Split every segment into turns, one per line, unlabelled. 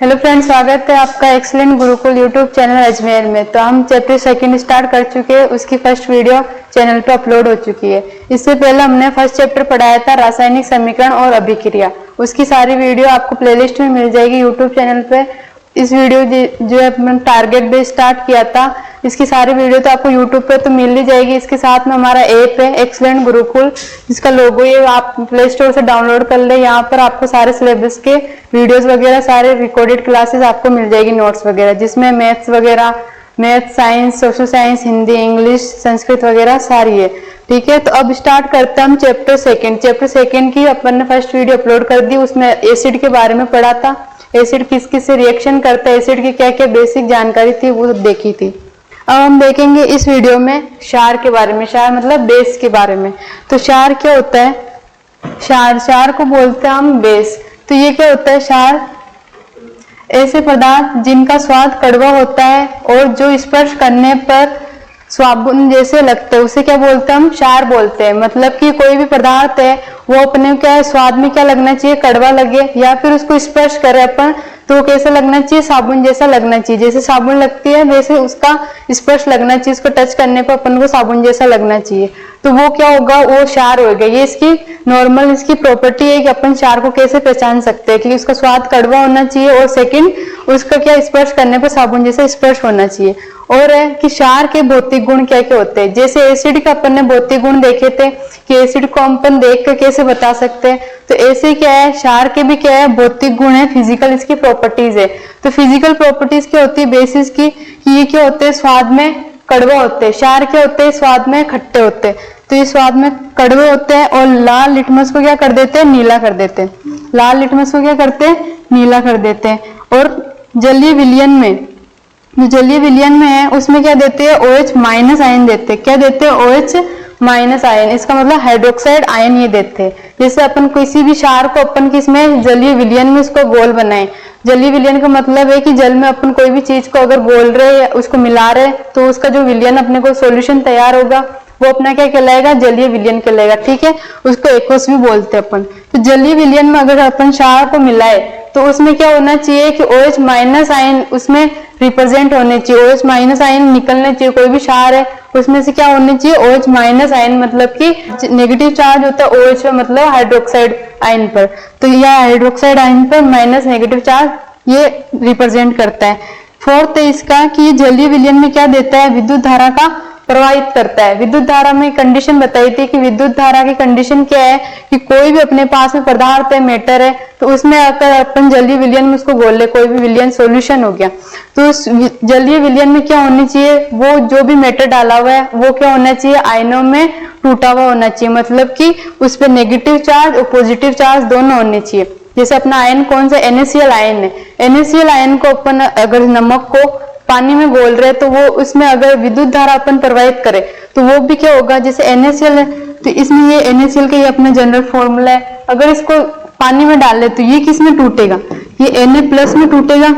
Hello friends, स्वागत है आपका excellent Gurukul YouTube channel Ajmer में। तो हम चैप्टर सेकंड स्टार्ट कर चुके हैं, उसकी फर्स्ट वीडियो चैनल पे अपलोड हो चुकी है। इससे पहले हमने फर्स्ट चैप्टर पढ़ाया था रासायनिक समीकरण और अभिक्रिया। उसकी सारी वीडियो आपको प्लेलिस्ट में मिल जाएगी यूट्यूब चैनल पे। इस वीडियो जो अपने टारगेट बेस स्टार्ट किया था, इसकी सारी वीडियो तो आपको यूट्यूब पे तो मिल ही जाएगी। इसके साथ में हमारा ऐप है एक्सीलेंट गुरुकुल, जिसका लोगो ये आप प्ले स्टोर से डाउनलोड कर ले। यहाँ पर आपको सारे सिलेबस के वीडियोस वगैरह, सारे रिकॉर्डेड क्लासेस आपको मिल जाएगी, नोट्स वगैरह, जिसमें मैथ्स वगैरह, math, science, social science, Hindi, English, Sanskrit वगैरह सारी है। ठीक है, तो अब स्टार्ट करते हैं हम चैप्टर सेकंड। चैप्टर सेकंड की अपन ने फर्स्ट वीडियो अपलोड कर दी, उसमें एसिड के बारे में पढ़ा था। एसिड किस किस से रिएक्शन करता है, एसिड की क्या क्या बेसिक जानकारी थी वो देखी थी। अब हम देखेंगे इस वीडियो में क्षार के बारे में। क्षार मतलब बेस के बारे में। तो क्षार क्या होता है? क्षार को बोलते हैं हम बेस। तो ये क्या होता है? क्षार ऐसे पदार्थ जिनका स्वाद कड़वा होता है और जो स्पर्श करने पर साबुन जैसे लगते हैं, उसे क्या बोलते हैं? हम क्षार बोलते हैं। मतलब कि कोई भी पदार्थ है वो अपने क्या है, स्वाद में क्या लगना चाहिए? कड़वा लगे, या फिर उसको स्पर्श करे अपन तो वो कैसा लगना चाहिए? साबुन जैसा लगना चाहिए। जैसे साबुन लगती है वैसे उसका स्पर्श लगना चाहिए, उसको टच करने पर अपन को साबुन जैसा लगना चाहिए। तो वो क्या होगा? वो क्षार होगा। ये इसकी नॉर्मल इसकी प्रॉपर्टी है कि अपन क्षार को कैसे पहचान सकते हैं कि उसका स्वाद कड़वा होना चाहिए और सेकंड उसका क्या, स्पर्श करने पर साबुन जैसा स्पर्श होना चाहिए। और है कि क्षार के भौतिक गुण क्या क्या होते हैं। जैसे एसिड का अपन ने भौतिक गुण देखे थे कि एसिड को अपन देख कर कैसे बता सकते हैं, तो ऐसे क्या है, क्षार के भी क्या है, भौतिक गुण है, फिजिकल इसकी प्रॉपर्टीज है। तो फिजिकल प्रॉपर्टीज क्या होती है बेसिस की, कि ये क्या होते हैं, स्वाद में कड़वा होते हैं। क्षार क्या होते हैं? स्वाद में खट्टे होते हैं। तो ये स्वाद में कड़वे होते हैं और लाल लिटमस को क्या कर देते हैं? नीला कर देते हैं। लाल लिटमस को क्या करते हैं? नीला कर देते हैं। और जलीय विलयन में, जो जलीय विलयन में है उसमें क्या देते हैं? OH माइनस आयन देते हैं। क्या देते हैं? OH minus ion. इसका मतलब हाइड्रोक्साइड आयन ये देते हैं। जैसे अपन किसी भी क्षार को अपन किसमें, जलीय विलयन में उसको गोल बनाए। जलीय विलयन का मतलब है कि जल में अपन कोई भी चीज को अगर गोल रहे या उसको मिला रहे तो उसका जो विलयन अपने को सॉल्यूशन तैयार होगा वो अपना क्या कहलाएगा? जलीय विलयन कहलाएगा। ठीक है, उसको एक्वस भी बोलते हैं अपन। तो जलीय विलयन में अगर अपन क्षार को मिलाए तो उसमें क्या होना चाहिए कि OH माइनस आयन उसमें रिप्रेजेंट होने चाहिए। OH माइनस आयन निकलने चाहिए। कोई भी क्षार है उसमें से क्या होने चाहिए? OH माइनस आयन, मतलब कि नेगेटिव चार्ज होता है OH पर, मतलब हाइड्रोक्साइड आयन पर। तो यह हाइड्रोक्साइड आयन पर माइनस नेगेटिव चार्ज ये रिप्रेजेंट करता है। फोर्थ है इसका कि ये जलीय विलयन में क्या देता है? विद्युत धारा का प्रवाहित करता है। विद्युत धारा में कंडीशन बताई थी कि विद्युत धारा की कंडीशन क्या है कि कोई भी अपने पास में पदार्थ है, मैटर है, तो उसमें अगर अपन जलीय विलयन में उसको गोल ले, कोई भी विलयन सॉल्यूशन हो गया, तो उस जलीय विलयन में क्या होनी चाहिए? वो जो भी मैटर डाला हुआ है वो क्या होना चाहिए? आयनों में टूटा हुआ होना चाहिए। मतलब कि उस पर नेगेटिव चार्ज और पॉजिटिव चार्ज दोनों होने चाहिए। जैसे अपना आयन कौन सा? NaCl आयन है। NaCl आयन को अपन अगर नमक को पानी में घोल रहे तो वो उसमें अगर विद्युत धारा अपन प्रवाहित करे तो वो भी क्या होगा? जैसे NaCl है तो इसमें ये NaCl का ये अपना जनरल फॉर्मूला है। अगर इसको पानी में डाल ले तो ये किस में टूटेगा? ये Na प्लस में टूटेगा।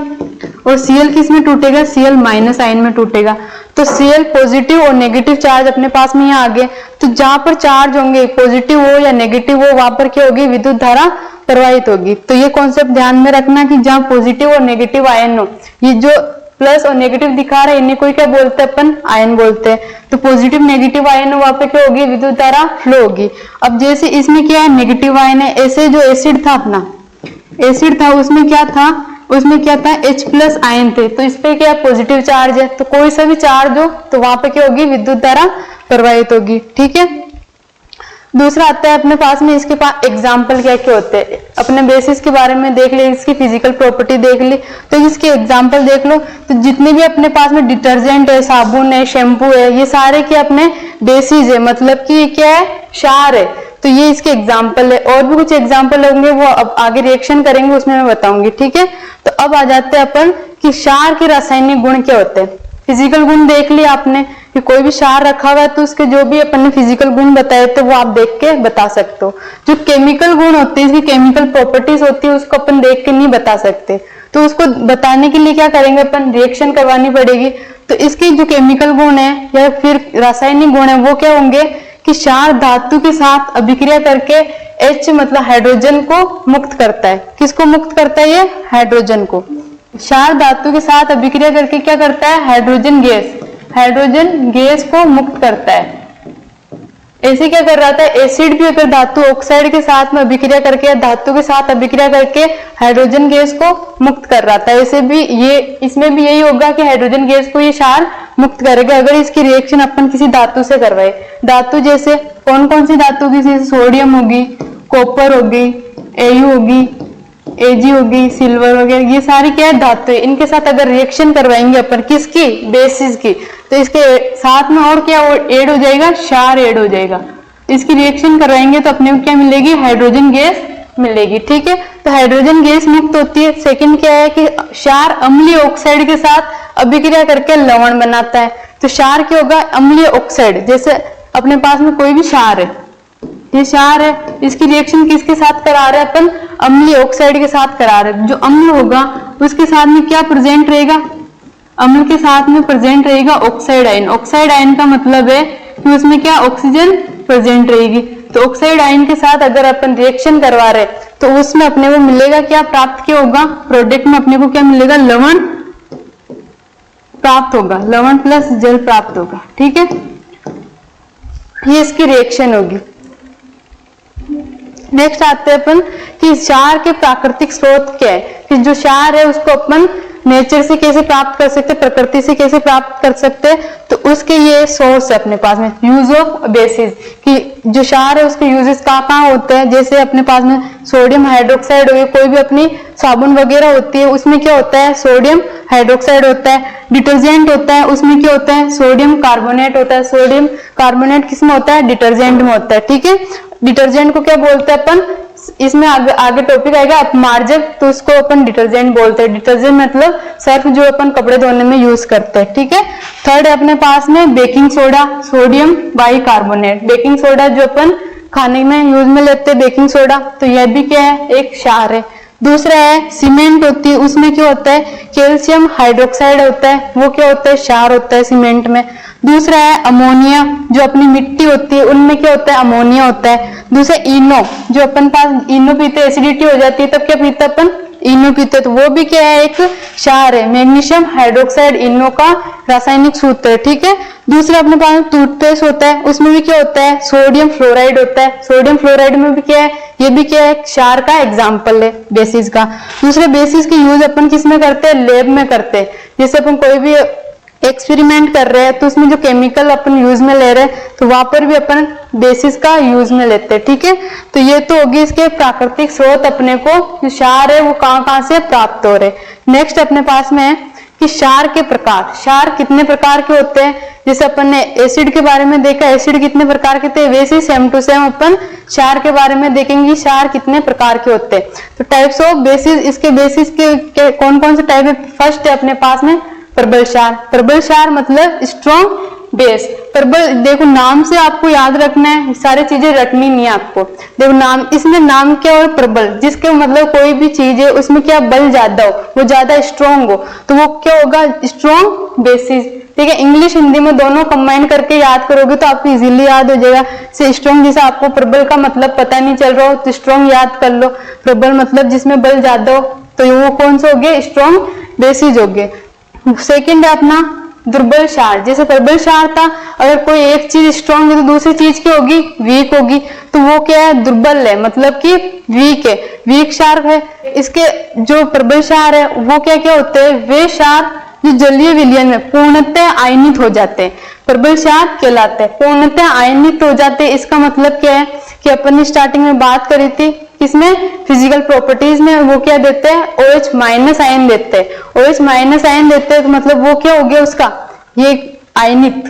और Cl किस में टूटेगा? Cl माइनस आयन में टूटेगा। तो Cl पॉजिटिव और नेगेटिव चार्ज अपने पास में यहाँ आ गए। तो जहां पर चार्ज होंगे, पॉजिटिव हो या नेगेटिव हो, वहां पर क्या होगी? विद्युत धारा प्रवाहित होगी। तो ये कॉन्सेप्ट ध्यान में रखना कि जहाँ पॉजिटिव और नेगेटिव आयन हो, ये जो प्लस और नेगेटिव दिखा रहा है इन्हें कोई क्या बोलते हैं? अपन आयन बोलते हैं। तो पॉजिटिव नेगेटिव आयन वहां पे क्या होगी? विद्युत धारा फ्लो होगी। अब जैसे इसमें क्या है? नेगेटिव आयन है। ऐसे जो एसिड था, अपना एसिड था, उसमें क्या था? उसमें क्या था? H प्लस आयन थे। तो इस पे क्या पॉजिटिव चार्ज है। तो कोई सा भी चार्ज हो तो वहां पे क्या होगी? विद्युत धारा प्रवाहित होगी। ठीक है, दूसरा आता है अपने पास में, इसके पास एग्जाम्पल क्या क्या होते हैं। अपने बेसिस के बारे में देख ले, इसकी फिजिकल प्रॉपर्टी देख ली, तो इसके एग्जाम्पल देख लो। तो जितने भी अपने पास में डिटर्जेंट है, साबुन है, शैम्पू है, ये सारे के अपने बेसिस है। मतलब कि ये क्या है? क्षार है। तो ये इसके एग्जाम्पल है। और भी कुछ एग्जाम्पल होंगे वो अब आगे रिएक्शन करेंगे उसमें मैं बताऊंगी। ठीक है, तो अब आ जाते हैं अपन कि क्षार के रासायनिक गुण क्या होते हैं। फिजिकल गुण देख लिया आपने कि कोई भी क्षार रखा हुआ है तो उसके जो भी अपन ने फिजिकल गुण बताए थे वो आप देख के बता सकते हो। जो केमिकल गुण होते हैं, इसकी केमिकल प्रॉपर्टीज होती है, उसको अपन देख के नहीं बता सकते। तो उसको बताने के लिए क्या करेंगे? अपन रिएक्शन करवानी पड़ेगी। तो इसके जो केमिकल गुण है या फिर रासायनिक गुण है वो क्या होंगे कि क्षार धातु के साथ अभिक्रिया करके H मतलब हाइड्रोजन को मुक्त करता है। किसको मुक्त करता है? ये हाइड्रोजन को। क्षार धातु के साथ अभिक्रिया करके क्या करता है, हाइड्रोजन गैस को मुक्त करता है। ऐसे क्या कर रहा था, एसिड भी अगर धातु ऑक्साइड के साथ में अभिक्रिया करके, धातु के साथ अभिक्रिया करके हाइड्रोजन गैस को मुक्त कर रहा था, ऐसे भी ये इसमें भी यही होगा कि हाइड्रोजन गैस को ये क्षार मुक्त करेगा अगर इसकी रिएक्शन अपन किसी धातु से करवाए। धातु जैसे कौन कौन सी धातु की, जैसे सोडियम होगी, कॉपर होगी, एयू होगी, एजी होगी, सिल्वर वगैरह, ये सारी क्या है, धातु है। इनके साथ अगर रिएक्शन करवाएंगे अपन किसकी, बेसिस की, तो इसके साथ में और क्या ऐड हो जाएगा, क्षार ऐड हो जाएगा। इसकी रिएक्शन करवाएंगे तो अपने को क्या मिलेगी, हाइड्रोजन गैस मिलेगी। ठीक है, तो हाइड्रोजन गैस मुक्त होती है। सेकंड क्या है कि क्षार अम्लीय ऑक्साइड के साथ अभिक्रिया करके लवण बनाता है। तो क्षार क्या होगा, अम्लीय ऑक्साइड, जैसे अपने पास में कोई भी क्षार है, ये क्षार है, इसकी रिएक्शन किसके साथ करा रहे हैं अपन, अम्लीय ऑक्साइड के साथ करा रहे हैं। जो अम्ल होगा उसके साथ में क्या प्रेजेंट रहेगा, अम्ल के साथ में प्रेजेंट रहेगा ऑक्साइड आयन। ऑक्साइड आयन का मतलब है कि उसमें क्या, ऑक्सीजन प्रेजेंट रहेगी। तो ऑक्साइड आयन के साथ अगर अपन रिएक्शन करवा रहे तो उसमें अपने को मिलेगा क्या, प्राप्त क्या होगा, प्रोडक्ट में अपने को क्या मिलेगा, लवण प्राप्त होगा, लवण प्लस जल प्राप्त होगा। ठीक है, ये इसकी रिएक्शन होगी। नेक्स्ट आते हैं अपन कि क्षार के प्राकृतिक स्रोत क्या है, कि जो क्षार है उसको अपन नेचर से कैसे प्राप्त कर सकते, प्रकृति से कैसे प्राप्त कर सकते हैं, तो उसके ये सोर्स है अपने पास में, यूज ऑफ बेसिस, कि जो क्षार है उसके यूजेस कहाँ होते हैं। जैसे अपने पास में सोडियम हाइड्रोक्साइड हो गया, कोई भी अपनी साबुन वगैरह होती है उसमें क्या होता है, सोडियम हाइड्रोक्साइड होता है। डिटर्जेंट होता है उसमें क्या होता है, सोडियम कार्बोनेट होता है। सोडियम कार्बोनेट किसमें होता है, डिटर्जेंट में होता है। ठीक है, डिटर्जेंट को क्या बोलते हैं अपन, इसमें आगे टॉपिक आएगा अपमार्जक, तो उसको अपन डिटर्जेंट बोलते हैं। डिटर्जेंट मतलब सर्फ जो अपन कपड़े धोने में यूज करते हैं। ठीक है, थर्ड है अपने पास में baking soda, sodium bicarbonate. Baking soda जो अपन खाने में यूज में लेते हैं, बेकिंग सोडा, तो यह भी क्या है, एक क्षार है। दूसरा है सीमेंट होती है, उसमें क्या होता है, कैल्शियम हाइड्रोक्साइड होता है, वो क्या होता है, क्षार होता है सीमेंट में। दूसरा है अमोनिया, जो अपनी मिट्टी होती है उनमें क्या होता है, अमोनिया होता है। दूसरा इनो, जो अपन पास इनो पीते, एसिडिटी हो जाती है तब क्या पीते अपन, इनो पीते, तो वो भी क्या है, एक क्षार है। मैग्नीशियम हाइड्रोक्साइड इनो का रासायनिक सूत्र है। ठीक है, दूसरा अपने पास टूथपेस्ट होता है, उसमें भी क्या होता है, सोडियम फ्लोराइड होता है। सोडियम फ्लोराइड में भी क्या है, ये भी क्या है, क्षार का एग्जाम्पल है बेसिस का। दूसरे बेसिस के यूज अपन किस में करते हैं, लैब में करते हैं। जैसे अपन कोई भी एक्सपेरिमेंट कर रहे हैं तो उसमें जो केमिकल अपन यूज में ले रहे हैं तो वहां पर भी अपन बेसिस का यूज में लेते हैं। ठीक है, तो ये तो होगी इसके प्राकृतिक स्रोत, अपने को जो क्षार है वो कहाँ से प्राप्त हो रहे। नेक्स्ट अपने पास में है कि क्षार के प्रकार। क्षार कितने प्रकार के होते हैं, जैसे अपन ने एसिड के बारे में देखा, एसिड कितने प्रकार के थे, वैसे सेम टू सेम अपन क्षार के बारे में देखेंगे, क्षार कितने प्रकार के होते हैं। तो टाइप्स ऑफ बेसिस, इसके बेसिस के कौन कौन से टाइप है। फर्स्ट है अपने पास में प्रबल क्षार। प्रबल क्षार मतलब स्ट्रॉन्ग बेस। प्रबल, देखो नाम से आपको याद रखना है, सारी चीजें रटनी नहीं है आपको। देखो नाम, इसमें नाम क्या हो, प्रबल, जिसके मतलब कोई भी चीज है उसमें क्या बल ज्यादा हो, वो ज्यादा स्ट्रॉन्ग हो, तो वो क्या होगा, स्ट्रॉन्ग बेसिस। ठीक है, इंग्लिश हिंदी में दोनों कंबाइन करके याद करोगे तो आपको इजीली याद हो जाएगा। से स्ट्रॉन्ग, जैसे आपको प्रबल का मतलब पता नहीं चल रहा हो तो स्ट्रॉन्ग याद कर लो। प्रबल मतलब जिसमें बल ज्यादा हो, तो वो कौन से हो गए, स्ट्रॉन्ग बेसिस हो गए। सेकेंड है अपना दुर्बल क्षार। जैसे प्रबल क्षार था, अगर कोई एक चीज स्ट्रॉन्ग है तो दूसरी चीज क्या होगी, वीक होगी, तो वो क्या है, दुर्बल है, मतलब कि वीक है, वीक क्षार है। इसके जो प्रबल क्षार है वो क्या क्या होते हैं, वे क्षार जो जलीय विलयन में पूर्णतः आयनित हो जाते हैं, प्रबल क्षार कहलाते हैं। पूर्णतः आयनित हो जाते हैं, इसका मतलब क्या है कि अपन ने स्टार्टिंग में बात करी थी किसमें, फिजिकल प्रॉपर्टीज में, वो क्या देते हैं, OH माइनस आयन देते हैं। OH माइनस आयन देते हैं तो मतलब वो क्या हो गया उसका, ये आयनित।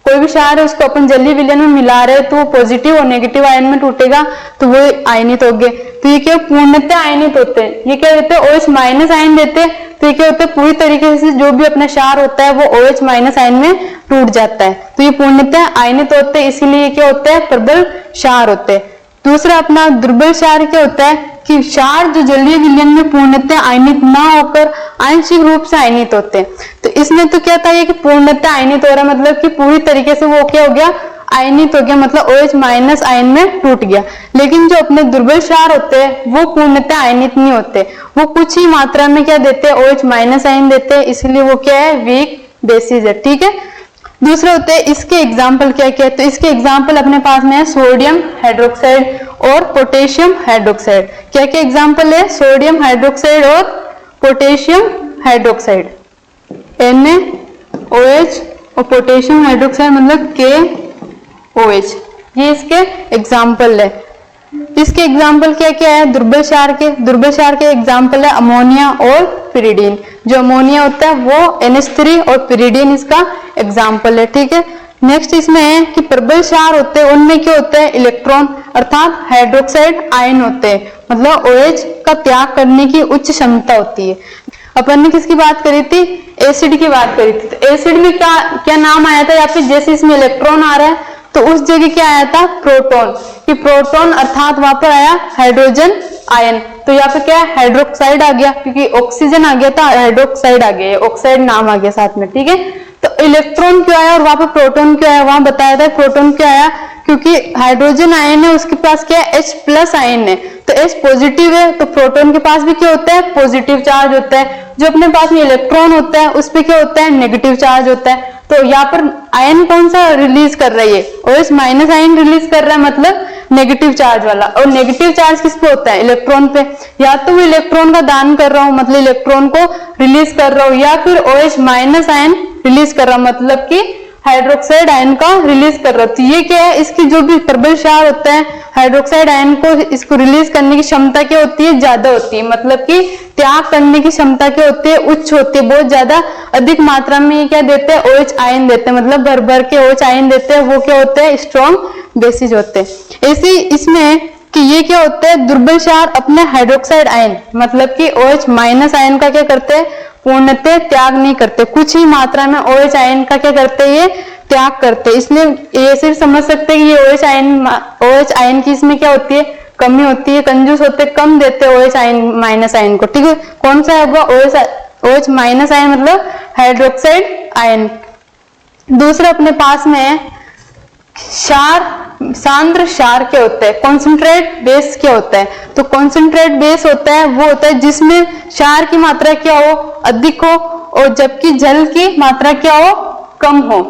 कोई भी क्षार है उसको अपन जलीय विलयन में मिला रहे हैं तो वो पॉजिटिव और नेगेटिव आयन में टूटेगा तो वो आयनित हो गए। तो ये क्या पूर्णतः आयनित होते हैं। ये क्या देते हैं, OH माइनस आयन देते हैं, तो ये क्या होता है, पूरी तरीके से जो भी अपना क्षार होता है वो OH माइनस आयन में टूट जाता है, तो ये पूर्णतः आयनित होते हैं, इसीलिए क्या होता है, प्रबल क्षार होते हैं। दूसरा अपना दुर्बल क्षार क्या होता है कि क्षार जो जलीय विलयन में पूर्णतः आयनित ना होकर आंशिक रूप से आयनित होते हैं। तो इसमें तो क्या था, ये कि पूर्णतः आयनित हो रहा, मतलब कि पूरी तरीके से वो क्या हो गया, आयनित हो गया, मतलब OH माइनस आयन में टूट गया। लेकिन जो अपने दुर्बल क्षार होते हैं वो पूर्णतः आयनित नहीं होते, वो कुछ ही मात्रा में क्या देते हैं, OH माइनस आयन देते हैं, इसलिए वो क्या है, वीक बेसिस है। ठीक है, दूसरे होते हैं इसके एग्जाम्पल क्या क्या है, तो इसके एग्जाम्पल अपने पास में है सोडियम हाइड्रोक्साइड और पोटेशियम हाइड्रोक्साइड। क्या क्या एग्जाम्पल है, सोडियम हाइड्रोक्साइड और पोटेशियम हाइड्रोक्साइड, NaOH और पोटेशियम हाइड्रोक्साइड मतलब KOH, ये इसके एग्जाम्पल है। इसके एग्जाम्पल क्या क्या है, दुर्बल क्षार के एग्जाम्पल है अमोनिया और पिरिडीन। जो अमोनिया होता है वो NH3 और पिरिडीन इसका एग्जाम्पल है। ठीक है, नेक्स्ट इसमें है कि प्रबल क्षार होते हैं, उनमें क्या होते हैं, इलेक्ट्रॉन अर्थात हाइड्रोक्साइड आयन होते हैं, मतलब OH का त्याग करने की उच्च क्षमता होती है। अपन ने किसकी बात करी थी, एसिड की बात करी थी। तो एसिड में क्या क्या नाम आया था, या फिर जैसे इसमें इलेक्ट्रॉन आ रहा है तो उस जगह क्या आया था, प्रोटॉन, कि प्रोटॉन अर्थात वहां पर आया हाइड्रोजन आयन, तो यहाँ पे क्या है, हाइड्रोक्साइड आ गया, क्योंकि ऑक्सीजन आ गया था, हाइड्रोक्साइड आ गया, ऑक्साइड नाम आ गया साथ में। ठीक है, तो इलेक्ट्रॉन क्यों आया और वहां पर प्रोटॉन क्यों आया, वहां बताया था प्रोटॉन क्यों आया, क्योंकि हाइड्रोजन आयन है उसके पास क्या है, H+ आयन है, तो H पॉजिटिव है, तो प्रोटॉन के पास भी क्या होता है, पॉजिटिव चार्ज होता है। जो अपने पास में इलेक्ट्रॉन होता है उस पे क्या होता है, नेगेटिव चार्ज होता है। तो यहाँ पर आयन कौन सा रिलीज कर रही है, OH माइनस आयन रिलीज कर रहा है, मतलब नेगेटिव चार्ज वाला। और नेगेटिव चार्ज किस पे होता है, इलेक्ट्रॉन पे। या तो वो इलेक्ट्रॉन का दान कर रहा हूं, मतलब इलेक्ट्रॉन को रिलीज कर रहा हूं, या फिर OH माइनस आयन रिलीज कर रहा हूं, मतलब कि हाइड्रोक्साइड आयन का रिलीज कर रहा हूं। तो ये क्या है, इसकी जो भी प्रबल क्षार होता है, हाइड्रोक्साइड आयन को इसको रिलीज करने की क्षमता क्या होती है, ज्यादा होती है, मतलब कि त्याग करने की क्षमता क्या होती है, उच्च होती है, बहुत ज्यादा अधिक मात्रा में ये क्या देते हैं, OH आयन देते हैं, मतलब भर भर के OH आयन देते हैं, वो क्या होते हैं, स्ट्रॉन्ग बेसिस होते हैं। ऐसे इसमें कि ये क्या होते हैं, दुर्बल क्षार अपने हाइड्रोक्साइड आयन मतलब कि OH माइनस आयन का क्या करते हैं, पूर्णतः त्याग नहीं करते, कुछ ही मात्रा में OH आयन का क्या करते हैं, ये त्याग करते हैं। इसलिए ये सिर्फ समझ सकते हैं कि ये OH आयन की इसमें क्या होती है, कमी होती है, कंजूस होते हैं, कम देते हैं OH आयन माइनस आयन को। ठीक है, कौन सा होगा, OH माइनस आयन मतलब हाइड्रोक्साइड आयन। दूसरा अपने पास में है क्षार, सांद्र क्षार क्या होता है, कॉन्सेंट्रेट बेस क्या होता है। तो कॉन्सेंट्रेट बेस होता है वो होता है जिसमें क्षार की मात्रा क्या हो, अधिक हो, और जबकि जल की मात्रा क्या हो, कम हो।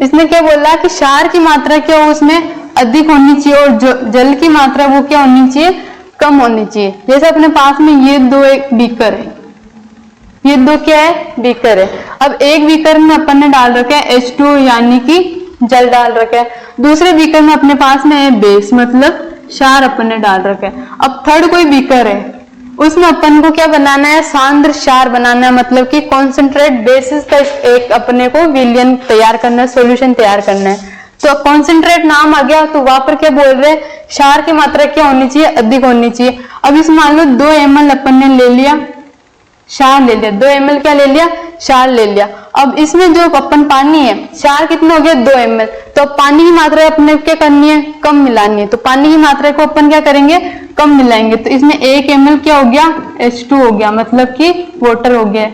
इसने क्या बोला कि क्षार की मात्रा क्या हो, उसमें अधिक होनी चाहिए, और जल की मात्रा वो क्या होनी चाहिए, कम होनी चाहिए। जैसे अपने पास में ये दो एक बीकर है, ये दो क्या है, बीकर है। अब एक बीकर में अपन ने डाल रखा है H2 यानी कि जल डाल रखा है, दूसरे बीकर में अपने पास में है बेस मतलब क्षार अपन ने डाल रखा है। अब थर्ड कोई बीकर है, उसमें अपन को क्या बनाना है, सांद्र क्षार बनाना है, मतलब कि कॉन्सेंट्रेट बेसिस का एक अपने को विलयन तैयार करना है, सॉल्यूशन तैयार करना है। तो कॉन्सेंट्रेट नाम आ गया, तो वहां पर क्या बोल रहे हैं, क्षार की मात्रा क्या होनी चाहिए, अधिक होनी चाहिए। अब इसमें मान लो 2 ml अपन ने ले लिया, क्षार ले लिया, 2 ml क्या ले लिया, क्षार ले लिया। अब इसमें जो अपन पानी है, क्षार कितना हो गया, 2 ml, तो पानी की मात्रा अपने क्या करनी है, कम मिलानी है। तो पानी की मात्रा को अपन क्या करेंगे, कम मिलाएंगे। तो इसमें 1 ml क्या हो गया, H2 हो गया, मतलब कि वाटर हो गया।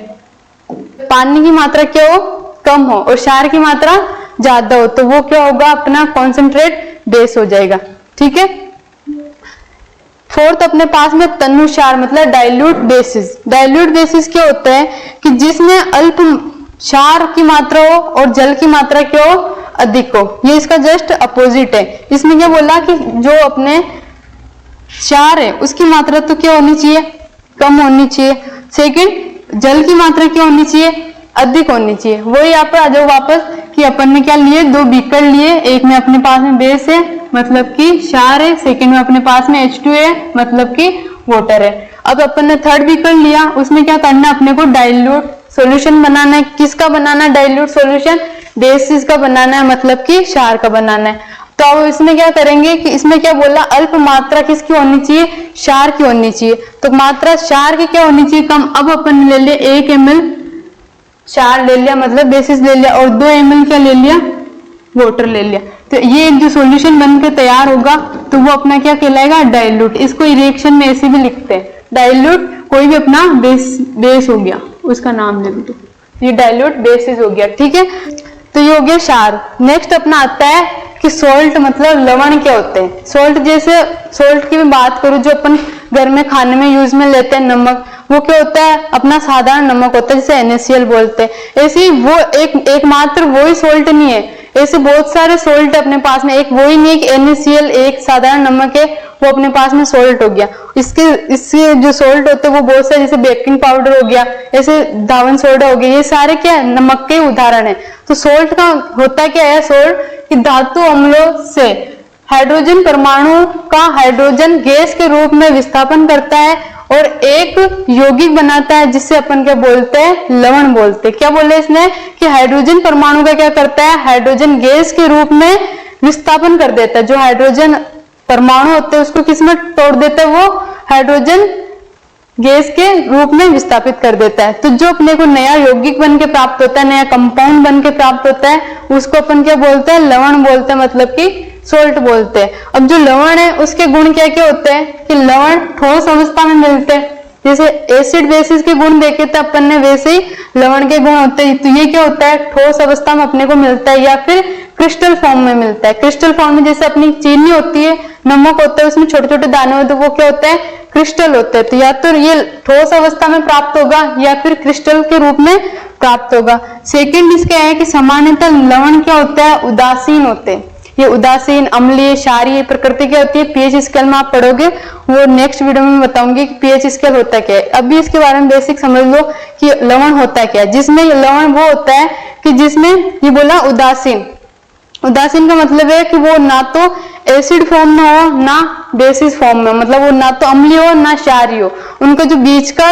पानी की मात्रा क्या हो, कम हो, और क्षार की मात्रा ज्यादा हो, तो वो क्या होगा, अपना कॉन्सेंट्रेट बेस हो जाएगा। ठीक है, फोर्थ अपने पास में तनु क्षार मतलब डाइल्यूट बेसिस। डाइल्यूट बेसिस क्या होता है कि जिसमें अल्प क्षार की मात्रा हो और जल की मात्रा क्या हो, अधिक हो। ये इसका जस्ट अपोजिट है। इसमें क्या बोला कि जो अपने क्षार है उसकी मात्रा तो क्या होनी चाहिए, कम होनी चाहिए। सेकंड, जल की मात्रा क्या होनी चाहिए, अधिक होनी चाहिए। वही यहाँ पर आ जाओ वापस कि अपन ने क्या लिए, 2 बीकर लिए, एक में अपने पास में बेस है मतलब कि क्षार है, सेकंड में अपने पास में H2 है मतलब कि वाटर है। अब अपन ने थर्ड बीकर लिया, उसमें क्या करना है, अपने को डाइल्यूट सॉल्यूशन बनाना है। किसका बनाना है डाइल्यूट सॉल्यूशन, बेसिस का बनाना है, मतलब कि क्षार का बनाना है। तो अब इसमें क्या करेंगे कि इसमें क्या बोला, अल्प मात्रा किसकी होनी चाहिए, क्षार की होनी चाहिए। तो मात्रा क्षार की क्या होनी चाहिए, कम। अब अपन ने ले लिया 1 ml क्षार ले लिया मतलब बेसिस ले लिया, और 2 ml क्या ले लिया, वाटर ले लिया। तो ये एक जो सॉल्यूशन बनकर तैयार होगा तो वो अपना क्या कहलाएगा, डाइल्यूट। इसको रिएक्शन में ऐसे भी लिखते हैं, डाइल्यूट कोई भी अपना बेस हो गया, उसका नाम लिख दो, ये डाइल्यूट बेसिस हो गया। ठीक है, तो ये हो गया क्षार। नेक्स्ट अपना आता है कि सोल्ट मतलब लवण क्या होते हैं। सोल्ट, जैसे सोल्ट की मैं बात करूं जो अपन घर में खाने में यूज में लेते हैं नमक, वो क्या होता है अपना साधारण नमक होता है जिसे NaCl बोलते हैं। ऐसे ही वो एकमात्र वही सोल्ट नहीं है, ऐसे बहुत सारे सोल्ट अपने पास में, एक वही नहीं है कि NaCl एक साधारण नमक है वो अपने पास में सोल्ट हो गया। इसके जो सोल्ट होते हैं वो बहुत सारे, जैसे बेकिंग पाउडर हो गया, ऐसे धावन सोडा हो गया, ये सारे क्या है नमक के उदाहरण है। तो सोल्ट का होता क्या है, सोल्ट कि धातु अम्लों से हाइड्रोजन परमाणु का हाइड्रोजन गैस के रूप में विस्थापन करता है और एक यौगिक बनाता है जिससे अपन क्या बोलते हैं, लवण बोलते हैं। क्या बोले इसने कि हाइड्रोजन परमाणु का क्या करता है, हाइड्रोजन गैस के रूप में विस्थापन कर देता है। जो हाइड्रोजन परमाणु होते हैं उसको किसमें तोड़ देता है, वो हाइड्रोजन गैस के रूप में विस्थापित कर देता है। तो जो अपने को नया यौगिक बन के प्राप्त होता है, नया कंपाउंड बन के प्राप्त होता है, उसको अपन क्या बोलते हैं, लवण बोलते हैं, मतलब कि सोल्ट बोलते हैं। अब जो लवण है उसके गुण क्या क्या होते हैं कि लवण ठोस अवस्था में मिलते हैं, जैसे एसिड बेसिस के गुण देखे थे अपन ने, वैसे ही लवण के गुण होते हैं। तो ये क्या होता है, ठोस अवस्था में अपने को मिलता है या फिर क्रिस्टल फॉर्म में मिलता है। क्रिस्टल फॉर्म में जैसे अपनी चीनी होती है, नमक होता है, उसमें छोटे छोटे दाने होते हैं, वो क्या होते हैं, क्रिस्टल होते हैं। तो या तो ये ठोस अवस्था में प्राप्त होगा या फिर क्रिस्टल के रूप में प्राप्त होगा। सेकेंड इसका है कि सामान्यतः लवण क्या होता है, उदासीन होते हैं। ये उदासीन, अम्लीय, क्षारीय प्रकृति क्या होती है, पीएच स्केल में आप पढ़ोगे, वो नेक्स्ट वीडियो में बताऊंगी कि पीएच स्केल होता क्या है। अभी इसके बारे में बेसिक समझ लो कि लवण होता क्या है। जिसमें लवण वो होता है कि जिसमें ये बोला उदासीन, उदासीन का मतलब है कि वो ना तो एसिड फॉर्म में हो ना बेसिस फॉर्म में, मतलब वो ना तो अम्लीय हो ना क्षारीय हो। उनका जो बीच का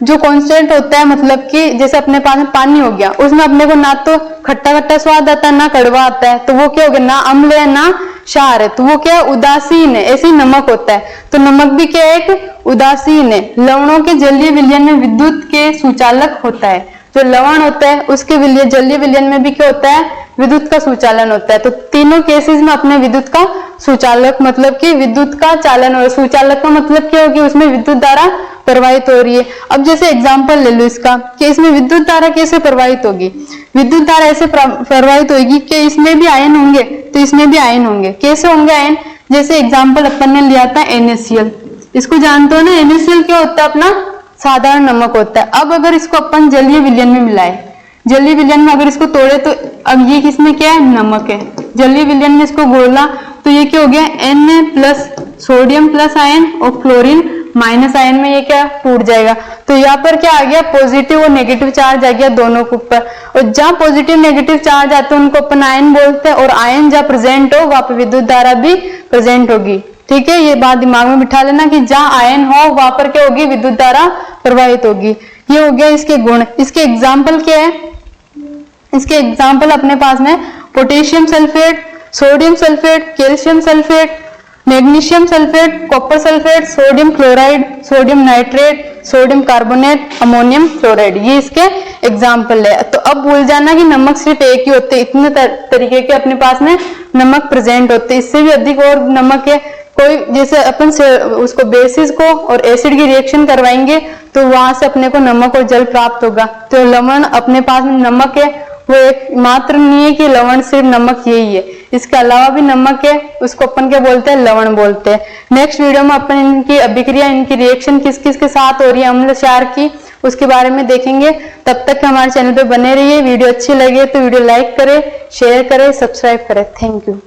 जो कांस्टेंट होता है, मतलब कि जैसे अपने पास में पानी हो गया, उसमें अपने को ना तो खट्टा खट्टा स्वाद आता है ना कड़वा आता है, तो वो क्या हो गया, ना अम्ल है ना क्षार है, तो वो क्या है, उदासीन है। ऐसे ही नमक होता है, तो नमक भी क्या है, एक उदासीन है। लवणों के जलीय विलयन में विद्युत के सुचालक होता है। जो लवण होता है उसके विलय जलीय विलयन में भी क्या होता है, विद्युत का सुचालन होता है। तो तीनों केसेस में अपने विद्युत का सुचालक, मतलब कि विद्युत का चालन और सुचालक का मतलब क्या होगी, उसमें विद्युत धारा प्रवाहित हो रही है। अब जैसे एग्जांपल ले लो इसका कि इसमें विद्युत धारा कैसे प्रवाहित होगी। विद्युत धारा ऐसे प्रवाहित होगी कि इसमें भी आयन होंगे तो इसमें भी आयन होंगे। कैसे होंगे आयन, जैसे एग्जाम्पल अपन ने लिया था NaCl, इसको जानते हो ना, NaCl क्या होता है, अपना साधारण नमक होता है। अब अगर इसको अपन जलीय विलयन में मिलाए, जलीय विलयन में अगर इसको तोड़े तो अब ये किसमें क्या है, नमक है। जलीय विलयन में इसको घोला तो ये क्या हो गया, Na plus sodium plus ion और क्लोरीन माइनस आयन में ये क्या टूट जाएगा। तो यहाँ पर क्या आ गया, पॉजिटिव और नेगेटिव चार्ज आ गया दोनों के ऊपर। और जहाँ पॉजिटिव नेगेटिव चार्ज आते हैं उनको अपन आयन बोलते हैं, और आयन जहाँ प्रेजेंट हो वहां पर विद्युत धारा भी प्रेजेंट होगी। ठीक है, ये बात दिमाग में बिठा लेना कि जहाँ आयन हो वहां पर क्या होगी, विद्युत धारा प्रवाहित होगी। ये हो गया इसके गुण। इसके एग्जाम्पल क्या है, इसके एग्जाम्पल अपने पास में potassium sulphate, sodium sulphate, calcium sulphate, magnesium sulphate, copper sulphate, sodium chloride, sodium nitrate, sodium carbonate, ammonium chloride, ये इसके एग्जाम्पल है। तो अब भूल जाना कि नमक सिर्फ एक ही होते, इतने तरीके के अपने पास में नमक प्रेजेंट होते, इससे भी अधिक और नमक है। कोई जैसे अपन से उसको बेसिस को और एसिड की रिएक्शन करवाएंगे तो वहां से अपने को नमक और जल प्राप्त होगा। तो लवण अपने पास में नमक है, वो एक मात्र नहीं है कि लवण सिर्फ नमक यही है, इसके अलावा भी नमक है, उसको अपन क्या बोलते हैं, लवण बोलते हैं। नेक्स्ट वीडियो में अपन इनकी अभिक्रिया, इनकी रिएक्शन किस किस के साथ हो रही है अम्ल क्षार की, उसके बारे में देखेंगे। तब तक हमारे चैनल पे बने रहिए। वीडियो अच्छी लगे तो वीडियो लाइक करें, शेयर करें, सब्सक्राइब करें। Thank you.